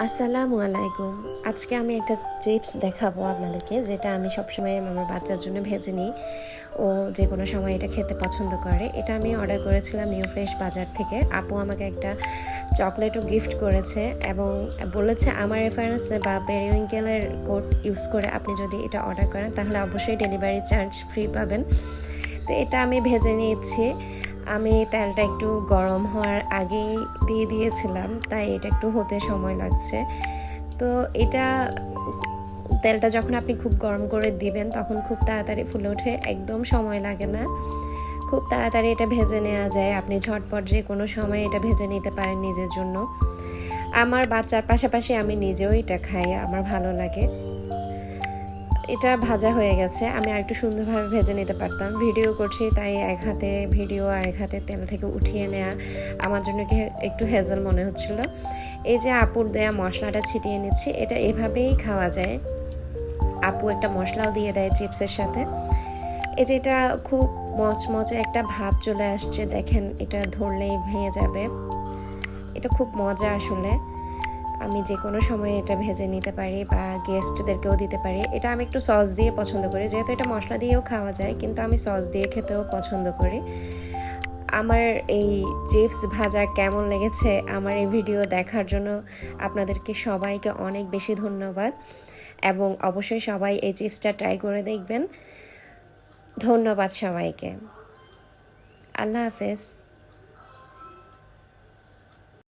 আসসালামু আলাইকুম। আজকে আমি একটা চিপস দেখাবো আপনাদেরকে, যেটা আমি সবসময় আমার বাচ্চার জন্য ভেজে নিই। ও যে কোনো সময় এটা খেতে পছন্দ করে। এটা আমি অর্ডার করেছিলাম নিউ ফ্রেশ বাজার থেকে। আপু আমাকে একটা চকলেটও গিফট করেছে এবং বলেছে আমার রেফারেন্সে বা পেরিউইঙ্কেলের কোড ইউজ করে আপনি যদি এটা অর্ডার করেন তাহলে অবশ্যই ডেলিভারি চার্জ ফ্রি পাবেন। তো এটা আমি ভেজে নিয়েছি। আমি তেলটা একটু গরম হওয়ার আগেই দিয়ে দিয়েছিলাম, তাই এটা একটু হতে সময় লাগছে। তো এটা তেলটা যখন আপনি খুব গরম করে দিবেন তখন খুব তাড়াতাড়ি ফুলে ওঠে, একদম সময় লাগে না, খুব তাড়াতাড়ি এটা ভেজে নেওয়া যায়। আপনি ঝটপট যে কোনো সময় এটা ভেজে নিতে পারেন নিজের জন্য। আমার বাচ্চার পাশাপাশি আমি নিজেও এটা খাই, আমার ভালো লাগে। এটা ভাজা হয়ে গেছে, আমি আর একটু সুন্দরভাবে ভেজে নিতে পারতাম। ভিডিও করছি তাই এক হাতে ভিডিও আর এক হাতে তেল থেকে উঠিয়ে নেওয়া আমার জন্য কি একটু হেজেল মনে হচ্ছিল। এই যে আপুর দেয়া মশলাটা ছিটিয়ে নিচ্ছি, এটা এভাবেই খাওয়া যায়। আপু একটা মশলাও দিয়ে দেয় চিপসের সাথে। এই যে এটা খুব মচমচে একটা ভাব চলে আসছে, দেখেন এটা ধরলেই ভেঙে যাবে। এটা খুব মজা আসলে। আমি যে কোনো সময় এটা ভেজে নিতে পারি বা গেস্টদেরকেও দিতে পারি। এটা আমি একটু সস দিয়ে পছন্দ করি, যেহেতু এটা মশলা দিয়েও খাওয়া যায়, কিন্তু আমি সস দিয়ে খেতেও পছন্দ করি। আমার এই চিপস ভাজা কেমন লেগেছে, আমার এই ভিডিও দেখার জন্য আপনাদেরকে সবাইকে অনেক বেশি ধন্যবাদ এবং অবশ্যই সবাই এই চিপসটা ট্রাই করে দেখবেন। ধন্যবাদ সবাইকে। আল্লাহ হাফেজ।